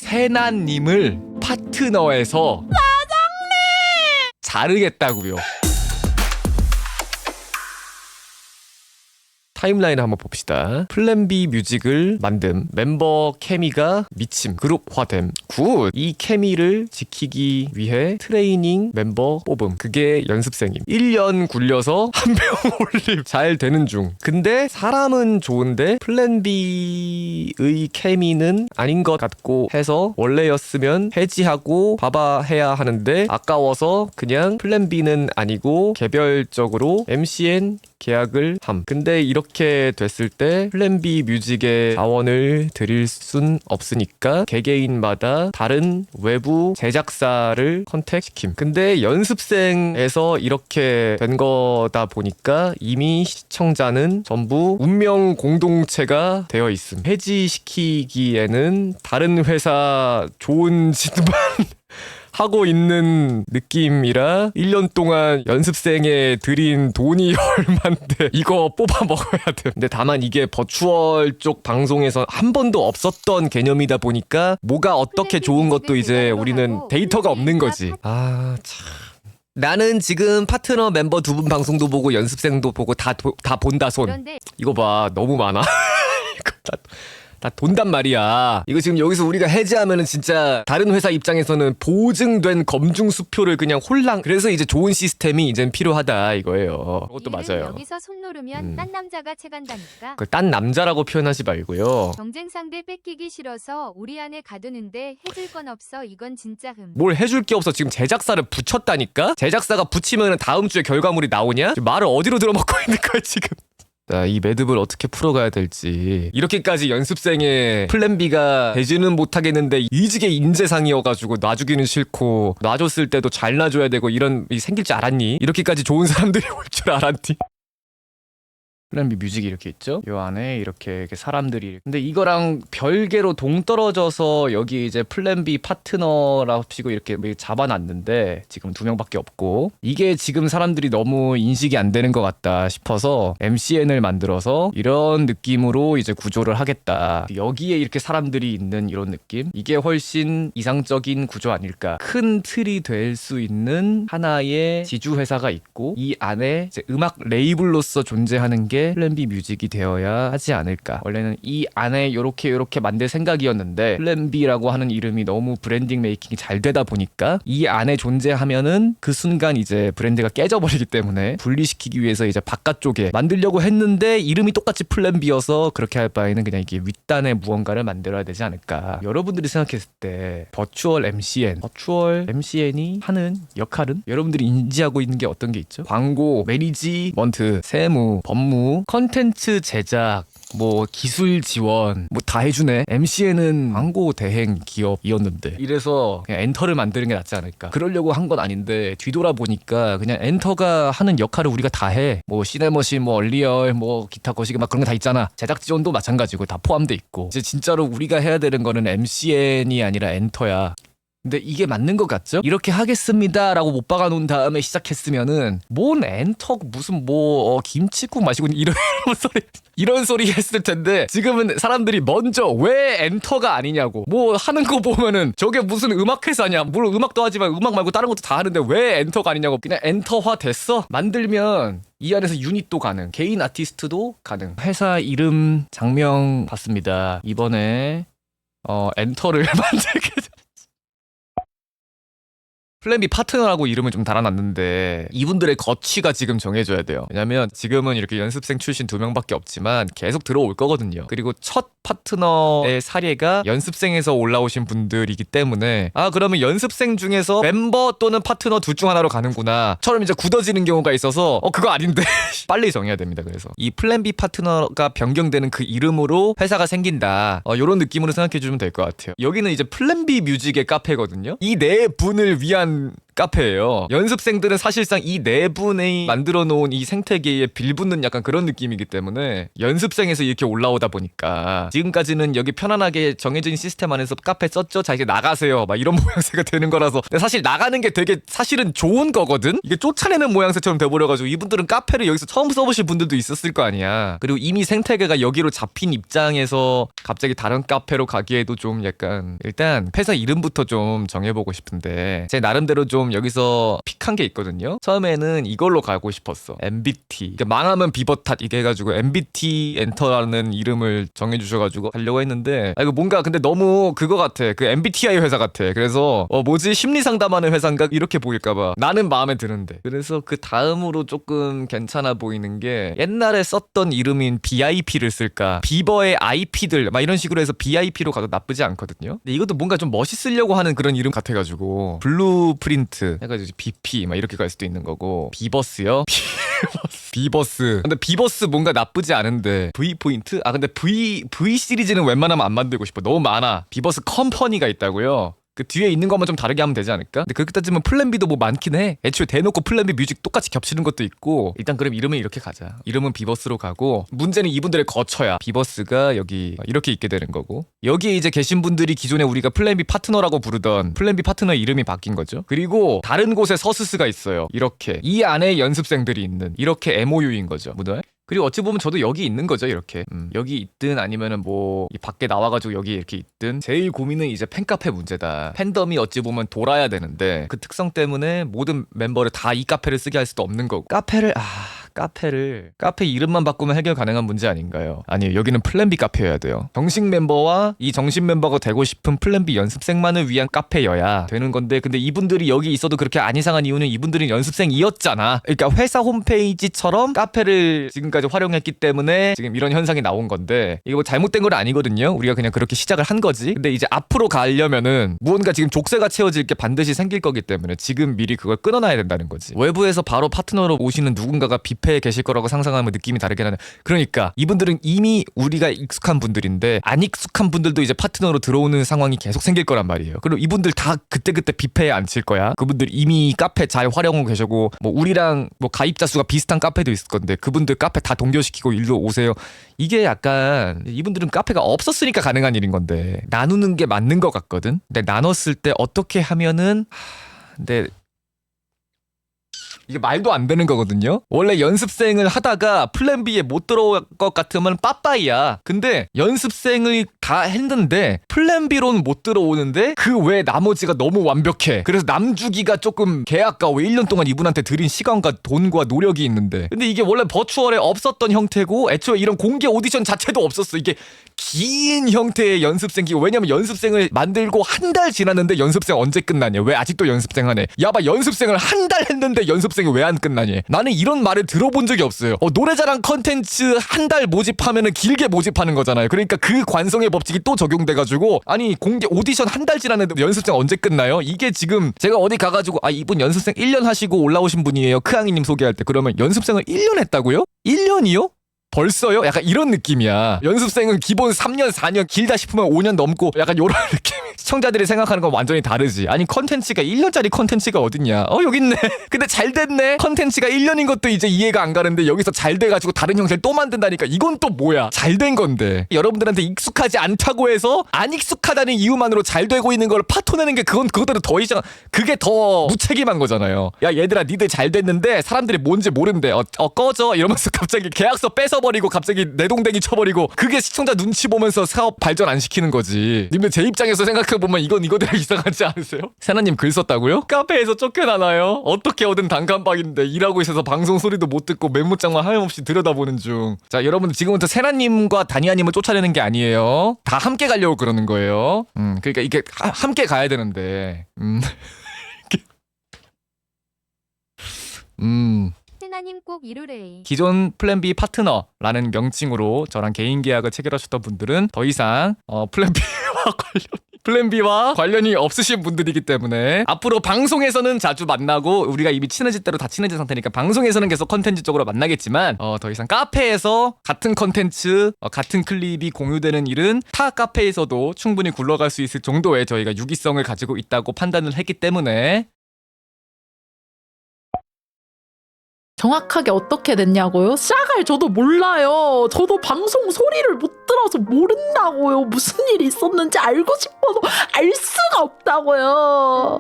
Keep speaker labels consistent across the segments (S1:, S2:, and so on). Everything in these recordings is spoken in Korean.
S1: 세나님을 파트너에서 자르겠다고요. 타임라인을 한번 봅시다. 플랜 B 뮤직을 만듦. member 케미가 미침, 그룹화됨. 굿! 이 케미를 지키기 위해 트레이닝 멤버 뽑음. 그게 연습생임. 1년 굴려서 한 명 올림. 잘 되는 중. 근데 사람은 좋은데 플랜 B의 케미는 아닌 것 같고 해서 원래였으면 해지하고 봐봐 해야 하는데 아까워서 그냥 플랜 B는 아니고 개별적으로 MCN 계약을 함. 근데 이렇게 됐을 때 플랜 B 뮤직에 자원을 드릴 순 없으니까 개개인마다 다른 외부 제작사를 컨택시킴. 근데 연습생에서 이렇게 된 거다 보니까 이미 시청자는 전부 운명 공동체가 되어 있음. 해지시키기에는 다른 회사 좋은 짓만 하고 있는 느낌이라 1년 동안 연습생에 들인 돈이 얼만데 이거 뽑아 먹어야 돼. 근데 다만 이게 버추얼 쪽 방송에서 한 번도 없었던 개념이다 보니까 뭐가 어떻게 좋은 것도 이제 우리는 데이터가 없는 거지. 아 참. 나는 지금 파트너 멤버 2분 방송도 보고 연습생도 보고 다 본다 손. 이거 봐 너무 많아. 이거 다 돈단 말이야. 이거 지금 여기서 우리가 해지하면은 진짜 다른 회사 입장에서는 보증된 검증 수표를 그냥 홀랑. 그래서 이제 좋은 시스템이 이젠 필요하다 이거예요. 그것도 맞아요.
S2: 여기서 손 놓으면 딴 남자가 채간다니까.
S1: 그 딴 남자라고 표현하지 말고요.
S2: 경쟁 상대 뺏기기 싫어서 우리 안에 가두는데 해줄 건 없어. 이건 진짜 흠.
S1: 뭘 해줄 게 없어. 지금 제작사를 붙였다니까? 제작사가 붙이면은 다음 주에 결과물이 나오냐? 지금 말을 어디로 들어먹고 있는 거야 지금. 이 매듭을 어떻게 풀어가야 될지. 이렇게까지 연습생의 플랜 B가 되지는 못하겠는데 이직의 인재상이어가지고 놔주기는 싫고 놔줬을 때도 잘 놔줘야 되고 이런 일이 생길 줄 알았니? 이렇게까지 좋은 사람들이 올 줄 알았니? 플랜 B 뮤직이 이렇게 있죠? 요 안에 이렇게 사람들이. 근데 이거랑 별개로 동떨어져서 여기 이제 플랜 B 파트너라고 치고 이렇게 잡아놨는데 지금 2명밖에 없고 이게 지금 사람들이 너무 인식이 안 되는 것 같다 싶어서 MCN을 만들어서 이런 느낌으로 이제 구조를 하겠다. 여기에 이렇게 사람들이 있는 이런 느낌? 이게 훨씬 이상적인 구조 아닐까. 큰 틀이 될 수 있는 하나의 지주회사가 있고 이 안에 이제 음악 레이블로서 존재하는 게 플랜 B 뮤직이 되어야 하지 않을까. 원래는 이 안에 요렇게 만들 생각이었는데 플랜 B라고 하는 이름이 너무 브랜딩 메이킹이 잘 되다 보니까 이 안에 존재하면은 그 순간 이제 브랜드가 깨져버리기 때문에 분리시키기 위해서 이제 바깥쪽에 만들려고 했는데 이름이 똑같이 플랜 B여서 그렇게 할 바에는 그냥 이게 윗단에 무언가를 만들어야 되지 않을까. 여러분들이 생각했을 때 버추얼 MCN이 하는 역할은 여러분들이 인지하고 있는 게 어떤 게 있죠? 광고, 매니지먼트, 세무, 법무, 컨텐츠 제작, 뭐 기술 지원 뭐 다 해주네. MCN은 광고 대행 기업이었는데 이래서 그냥 엔터를 만드는 게 낫지 않을까. 그러려고 한 건 아닌데 뒤돌아보니까 그냥 엔터가 하는 역할을 우리가 다 해. 뭐 시네머신, 뭐 얼리얼, 뭐 기타 거시기 막 그런 거 다 있잖아. 제작 지원도 마찬가지고 다 포함돼 있고. 이제 진짜로 우리가 해야 되는 거는 MCN이 아니라 엔터야. 근데 이게 맞는 것 같죠? 이렇게 하겠습니다 라고 못 박아놓은 다음에 시작했으면은 뭔 엔터 무슨 김치국 마시고 이런 소리 했을 텐데 지금은 사람들이 먼저 왜 엔터가 아니냐고 뭐 하는 거 보면은 저게 무슨 음악회사냐. 물론 음악도 하지만 음악 말고 다른 것도 다 하는데 왜 엔터가 아니냐고. 그냥 엔터화 됐어. 만들면 이 안에서 유닛도 가능, 개인 아티스트도 가능. 회사 이름 장명 봤습니다. 이번에 엔터를 만들게 플랜 B 파트너라고 이름을 좀 달아놨는데 이분들의 거취가 지금 정해져야 돼요. 왜냐면 지금은 이렇게 연습생 출신 2명밖에 없지만 계속 들어올 거거든요. 그리고 첫 파트너의 사례가 연습생에서 올라오신 분들이기 때문에 그러면 연습생 중에서 멤버 또는 파트너 둘 중 하나로 가는구나 처럼 이제 굳어지는 경우가 있어서 그거 아닌데 빨리 정해야 됩니다. 그래서 이 플랜 B 파트너가 변경되는 그 이름으로 회사가 생긴다. 이런 느낌으로 생각해 주면 될 것 같아요. 여기는 이제 플랜 B 뮤직의 카페거든요. 이 네 분을 위한 카페예요. 연습생들은 사실상 이 내분이 만들어 놓은 이 생태계에 빌붙는 약간 그런 느낌이기 때문에 연습생에서 이렇게 올라오다 보니까 지금까지는 여기 편안하게 정해진 시스템 안에서 카페 썼죠? 자 이제 나가세요 막 이런 모양새가 되는 거라서 근데 사실 나가는 게 되게 사실은 좋은 거거든? 이게 쫓아내는 모양새처럼 돼버려가지고 이분들은 카페를 여기서 처음 써보실 분들도 있었을 거 아니야. 그리고 이미 생태계가 여기로 잡힌 입장에서 갑자기 다른 카페로 가기에도 좀 약간 일단 회사 이름부터 좀 정해보고 싶은데 제 나름대로 좀 여기서 픽한 게 있거든요. 처음에는 이걸로 가고 싶었어. MBT. 그러니까 망하면 비버탓 이게 해가지고 MBT 엔터라는 이름을 정해주셔가지고 가려고 했는데 이거 뭔가 근데 너무 그거 같아. 그 MBTI 회사 같아. 그래서 뭐지 심리 상담하는 회사인가 이렇게 보일까봐 나는 마음에 드는데 그래서 그 다음으로 조금 괜찮아 보이는 게 옛날에 썼던 이름인 BIP를 쓸까 비버의 IP들 막 이런 식으로 해서 BIP로 가도 나쁘지 않거든요. 근데 이것도 뭔가 좀 멋있으려고 하는 그런 이름 같아가지고 블루프린트 해가지고 BP 막 이렇게 갈 수도 있는 거고 비버스요? 비버스. 근데 비버스 뭔가 나쁘지 않은데 V포인트? 아 근데 V 시리즈는 웬만하면 안 만들고 싶어. 너무 많아. 비버스 컴퍼니가 있다고요? 그 뒤에 있는 것만 좀 다르게 하면 되지 않을까? 근데 그렇게 따지면 플랜 B도 뭐 많긴 해. 애초에 대놓고 플랜 B 뮤직 똑같이 겹치는 것도 있고 일단 그럼 이름은 이렇게 가자. 이름은 비버스로 가고 문제는 이분들의 거쳐야 비버스가 여기 이렇게 있게 되는 거고 여기에 이제 계신 분들이 기존에 우리가 플랜 B 파트너라고 부르던 플랜 B 파트너의 이름이 바뀐 거죠. 그리고 다른 곳에 서스스가 있어요. 이렇게 이 안에 연습생들이 있는 이렇게 MOU인 거죠. 문화? 그리고 어찌 보면 저도 여기 있는 거죠 이렇게 여기 있든 아니면은 뭐 이 밖에 나와가지고 여기 이렇게 있든 제일 고민은 이제 팬카페 문제다. 팬덤이 어찌 보면 돌아야 되는데 그 특성 때문에 모든 멤버를 다 이 카페를 쓰게 할 수도 없는 거고 카페 이름만 바꾸면 해결 가능한 문제 아닌가요? 아니요 여기는 플랜 B 카페여야 돼요. 정식 멤버와 이 정식 멤버가 되고 싶은 플랜 B 연습생만을 위한 카페여야 되는 건데 근데 이분들이 여기 있어도 그렇게 안 이상한 이유는 이분들은 연습생이었잖아. 그러니까 회사 홈페이지처럼 카페를 지금까지 활용했기 때문에 지금 이런 현상이 나온 건데 이거 뭐 잘못된 건 아니거든요. 우리가 그냥 그렇게 시작을 한 거지. 근데 이제 앞으로 가려면은 무언가 지금 족쇄가 채워질 게 반드시 생길 거기 때문에 지금 미리 그걸 끊어놔야 된다는 거지. 외부에서 바로 파트너로 오시는 누군가가 뷔페에 계실 거라고 상상하면 느낌이 다르긴 하네. 그러니까 이분들은 이미 우리가 익숙한 분들인데 안 익숙한 분들도 이제 파트너로 들어오는 상황이 계속 생길 거란 말이에요. 그리고 이분들 다 그때그때 뷔페에 앉힐 거야. 그분들 이미 카페 잘 활용하고 계시고 뭐 우리랑 뭐 가입자 수가 비슷한 카페도 있을 건데 그분들 카페 다 동결시키고 일로 오세요. 이게 약간 이분들은 카페가 없었으니까 가능한 일인 건데 나누는 게 맞는 것 같거든. 근데 나눴을 때 어떻게 하면은 근데 이게 말도 안 되는 거거든요. 원래 연습생을 하다가 플랜 B에 못 들어올 것 같으면 빠빠이야. 근데 연습생을 다 했는데 플랜 B로는 못 들어오는데 그 외 나머지가 너무 완벽해. 그래서 남주기가 조금 개 아까워. 1년 동안 이분한테 들인 시간과 돈과 노력이 있는데 근데 이게 원래 버추얼에 없었던 형태고 애초에 이런 공개 오디션 자체도 없었어. 이게 긴 형태의 연습생기. 왜냐면 연습생을 만들고 한 달 지났는데 연습생 언제 끝나냐. 왜 아직도 연습생 하네. 야봐 연습생을 한 달 했는데 연습생이 왜 안 끝나니. 나는 이런 말을 들어본 적이 없어요. 노래자랑 컨텐츠 한 달 모집하면은 길게 모집하는 거잖아요. 그러니까 그 관성의 법칙이 또 적용돼가지고 아니 공개 오디션 한 달 지났는데 연습생 언제 끝나요? 이게 지금 제가 어디 가가지고 이분 연습생 1년 하시고 올라오신 분이에요. 크앙이님 소개할 때 그러면 연습생을 1년 했다고요? 1년이요? 벌써요? 약간 이런 느낌이야. 연습생은 기본 3년, 4년, 길다 싶으면 5년 넘고 약간 요런 느낌. 시청자들이 생각하는 건 완전히 다르지. 아니 컨텐츠가 1년짜리 컨텐츠가 어딨냐. 여기 있네. 근데 잘 됐네. 컨텐츠가 1년인 것도 이제 이해가 안 가는데 여기서 잘 돼가지고 다른 형태를 또 만든다니까 이건 또 뭐야. 잘 된 건데 여러분들한테 익숙하지 않다고 해서 안 익숙하다는 이유만으로 잘 되고 있는 걸 파토내는 게 그것대로 더 이상 그게 더 무책임한 거잖아요. 야 얘들아 니들 잘 됐는데 사람들이 뭔지 모른대. 꺼져 이러면서 갑자기 계약서 뺏어버리고 갑자기 내동댕이 쳐버리고 그게 시청자 눈치 보면서 사업 발전 안 시키는 거지. 님들 제 입장에서 생각해보면 이건 이거대로 이상하지 않으세요? 세나님 글 썼다고요? 카페에서 쫓겨나나요? 어떻게 얻은 단칸방인데 일하고 있어서 방송 소리도 못 듣고 메모장만 하염없이 들여다보는 중. 자 여러분들 지금부터 세나님과 다니아님을 쫓아내는 게 아니에요. 다 함께 가려고 그러는 거예요. 그러니까 이게 함께 가야 되는데
S2: 세나님 꼭 이루래이.
S1: 기존 플랜 B 파트너라는 명칭으로 저랑 개인 계약을 체결하셨던 분들은 더 이상 플랜 B와 관련이 없으신 분들이기 때문에 앞으로 방송에서는 자주 만나고 우리가 이미 친해질 대로 다 친해진 상태니까 방송에서는 계속 컨텐츠적으로 만나겠지만 더 이상 카페에서 같은 컨텐츠 같은 클립이 공유되는 일은 타 카페에서도 충분히 굴러갈 수 있을 정도의 저희가 유기성을 가지고 있다고 판단을 했기 때문에
S3: 정확하게 어떻게 됐냐고요? 샤갈 저도 몰라요. 저도 방송 소리를 못 들어서 모른다고요. 무슨 일이 있었는지 알고 싶어도 알 수가 없다고요.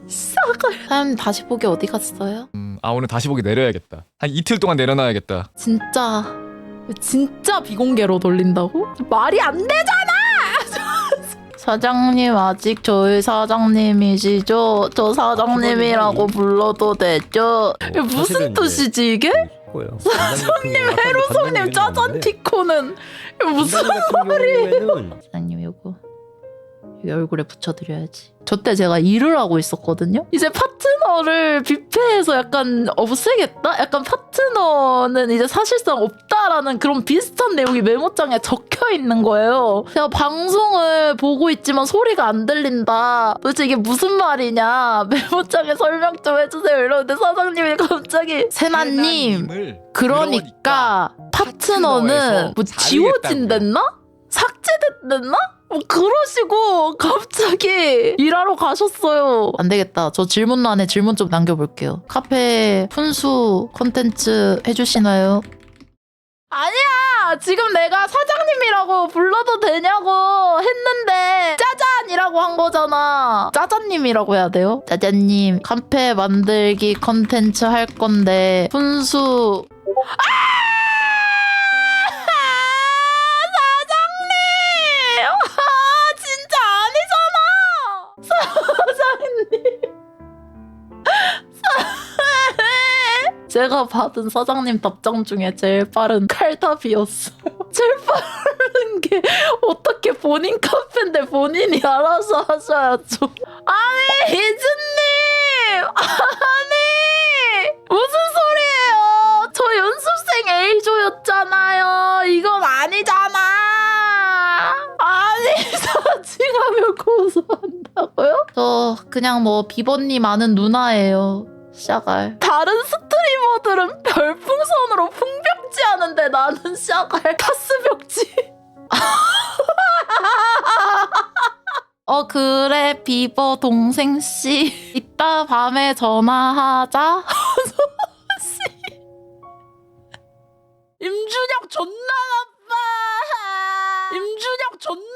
S3: 샤갈. 사장님 다시 보기 어디 갔어요?
S1: 오늘 다시 보기 내려야겠다. 한 이틀 동안 내려놔야겠다.
S3: 진짜 비공개로 돌린다고? 말이 안 되잖아! 사장님 아직 저희 사장님이시죠? 저 사장님이라고 불러도 되죠? 이게 무슨 뜻이지 이게?
S4: 사장님
S3: 해로성님 짜잔 티코는 이게 무슨
S4: 말이?
S3: 사장님 요거 여기 얼굴에 붙여드려야지. 저 때 제가 일을 하고 있었거든요. 이제 파트너를 뷔페에서 약간 없애겠다? 약간 파트너는 이제 사실상 없다라는 그런 비슷한 내용이 메모장에 적혀 있는 거예요. 제가 방송을 보고 있지만 소리가 안 들린다. 도대체 이게 무슨 말이냐? 메모장에 설명 좀 해주세요. 이러는데 사장님이 갑자기 세나님 그러니까 파트너는 뭐 지워진댔나? 삭제됐댔나? 뭐 그러시고 갑자기 일하러 가셨어요. 안 되겠다. 저 질문란에 질문 좀 남겨볼게요. 카페 푼수 콘텐츠 해주시나요? 아니야. 지금 내가 사장님이라고 불러도 되냐고 했는데 짜잔이라고 한 거잖아. 짜잔님이라고 해야 돼요? 짜잔님 카페 만들기 콘텐츠 할 건데 푼수 제가 받은 사장님 답장 중에 제일 빠른 칼답이었어요. 제일 빠른 게 어떻게 본인 카페인데 본인이 알아서 하셔야죠. 아니 이즈님 아니 무슨 소리예요. 저 연습생 A조였잖아요. 이건 아니잖아. 아니 사칭하면 고소한다고요? 저 그냥 뭐 비버님 아는 누나예요. 샤갈. 다른 스트리머들은 별풍선으로 풍벽지 하는데 나는 샤갈 타스벽지. 그래 비버 동생씨 이따 밤에 전화하자. 임준혁 존나 나빠. 임준혁 존나